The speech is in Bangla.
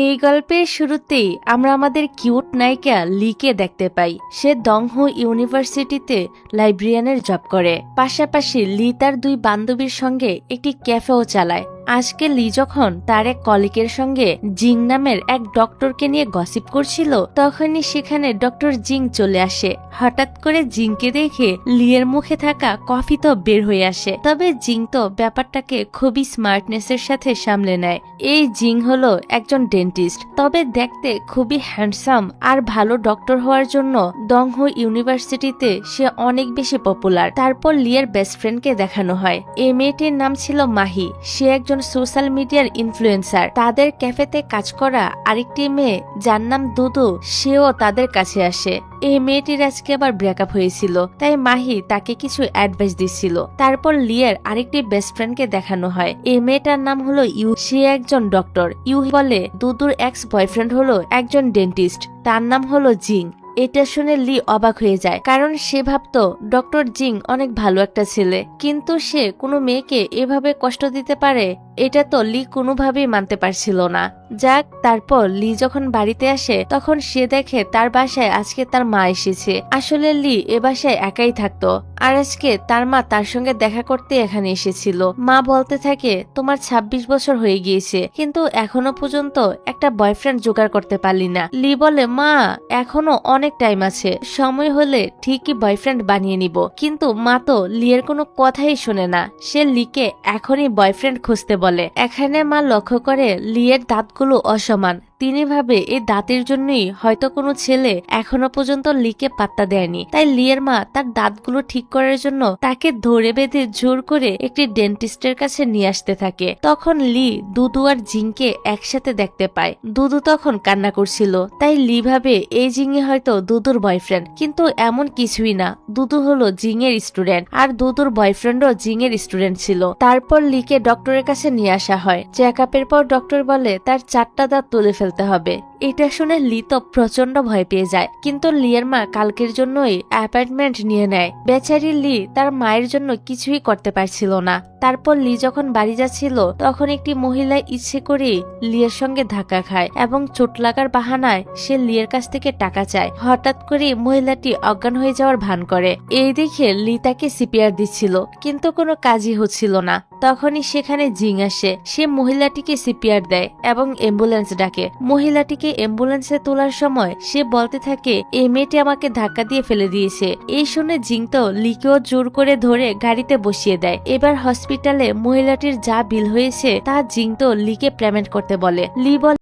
এই গল্পের শুরুতেই আমরা আমাদের কিউট নায়িকা লিকে দেখতে পাই। সে দংহো ইউনিভার্সিটিতে লাইব্রেরিয়ানের জব করে। পাশাপাশি লি তার দুই বান্ধবীর সঙ্গে একটি ক্যাফেও চালায়। আজকে লি যখন তার এক কলিগের সঙ্গে জিং নামের এক ডক্টরকে নিয়ে গসিপ করছিল, তখনই সেখানে ডক্টর জিং চলে আসে। হঠাৎ করে জিংকে দেখে লিয়ের মুখে থাকা কফি তো বের হয়ে আসে। তবে জিং তো ব্যাপারটাকে খুবই স্মার্টনেসের সাথে সামলে নেয়। এই জিং হলো একজন ডেন্টিস্ট, তবে দেখতে খুবই হ্যান্ডসাম আর ভালো ডক্টর হওয়ার জন্য দংহো ইউনিভার্সিটিতে সে অনেক বেশি পপুলার। তারপর লিয়ের বেস্ট ফ্রেন্ডকে দেখানো হয়। এই মেয়েটির নাম ছিল মাহি। সে একজন সোশ্যাল মিডিয়ার ইনফ্লুয়েন্সার। তাদের ক্যাফেতে কাজ করা আরেকটি মেয়ে যার নাম দুদু, সেও তাদের কাছে আসে। এই মেয়েটির আজকে আবার ব্রেকআপ হয়েছিল, তাই মাহি তাকে কিছু অ্যাডভাইস দিচ্ছিল। তারপর লিয়ের আরেকটি বেস্ট ফ্রেন্ডকে দেখানো হয়। এই মেয়েটার নাম হলো ইউ। সে একজন ডক্টর। ইউ বলে দুদুর এক্স বয়ফ্রেন্ড হলো একজন ডেন্টিস্ট, তার নাম হলো জিং। এটা শুনে লি অবাক হয়ে যায়, কারণ সে ভাবতো ডক্টর জিং অনেক ভালো একটা ছেলে, কিন্তু সে কোনো মেয়েকে এভাবে কষ্ট দিতে পারে এটা তো লি কোনোভাবেই মানতে পারছিল না। যাক, তারপর লি যখন বাড়িতে আসে তখন সে দেখে তার বাসায় আজকে তার মা এসেছে। আসলে লি এ বাসায় একাই থাকতো, আর আজকে তার মা তার সঙ্গে দেখা করতে এখানে এসেছিল। মা বলতে থাকে, তোমার 26 বছর হয়ে গিয়েছে, কিন্তু এখনো পর্যন্ত একটা বয়ফ্রেন্ড জোগাড় করতে পারলি না। লি বলে, মা এখনো অনেক টাইম আছে, সময় হলে ঠিকই বয়ফ্রেন্ড বানিয়ে নিব। কিন্তু মা তো লিয়ের কোনো কথাই শোনে না। সে লিকে এখনই বয়ফ্রেন্ড খুঁজতে বলে। এখানে মা লক্ষ্য করে লিয়ের দাঁতগুলো অসমান। তিনি ভাবে এই দাঁতের জন্যই হয়তো কোনো ছেলে এখনো পর্যন্ত লিকে পাত্তা দেয়নি। তাই লিয়ের মা তার দাঁতগুলো ঠিক করার জন্য তাকে ধরে বেঁধে জোর করে একটি ডেন্টিস্টের কাছে নিয়ে আসতে থাকে। তখন লি দুদু আর জিংকে একসাথে দেখতে পায়। দুদু তখন কান্না করছিল, তাই লি ভাবে এই জিংই হয়তো দুদুর বয়ফ্রেন্ড, কিন্তু এমন কিছুই না। দুদু হলো জিং এর স্টুডেন্ট, আর দুদুর বয়ফ্রেন্ডও জিং এর স্টুডেন্ট ছিল। তারপর লিকে ডক্টরের কাছে নিয়ে আসা হয়। চেক আপের পর ডক্টর বলে তার 4টা দাঁত তুলে ফেলতে হবে। এটা শুনে লি তো প্রচন্ড ভয় পেয়ে যায়, কিন্তু লিয়ের মা কালকের জন্যই অ্যাপয়েন্টমেন্ট নিয়ে নেয়। বেচারি লি তার মায়ের জন্য কিছুই করতে পারছিল না। তারপর লি যখন বাড়ি যাচ্ছিল তখন একটি মহিলা ইচ্ছে করে লিয়ের সঙ্গে ধাক্কা খায় এবং চোট লাগার বাহানায় সে লিয়ের কাছ থেকে টাকা চায়। হঠাৎ করে মহিলাটি অজ্ঞান হয়ে যাওয়ার ভান করে। এই দেখে লি তাকে সিপিআর দিচ্ছিল, কিন্তু কোনো কাজই হচ্ছিল না। তখনই সেখানে জিং আসে। সে মহিলাটিকে সিপিআর দেয় এবং অ্যাম্বুলেন্স ডাকে। মহিলাটিকে অ্যাম্বুলেন্সে তোলার সময় সে বলতে থাকে, এই মেয়েটি আমাকে ধাক্কা দিয়ে ফেলে দিয়েছে। এই শুনে জিং তো লিকেও জোর করে ধরে গাড়িতে বসিয়ে দেয়। এবার হসপিটালে মহিলাটির যা বিল হয়েছে তা জিং তো লিকে পেমেন্ট করতে বলে। লি বলে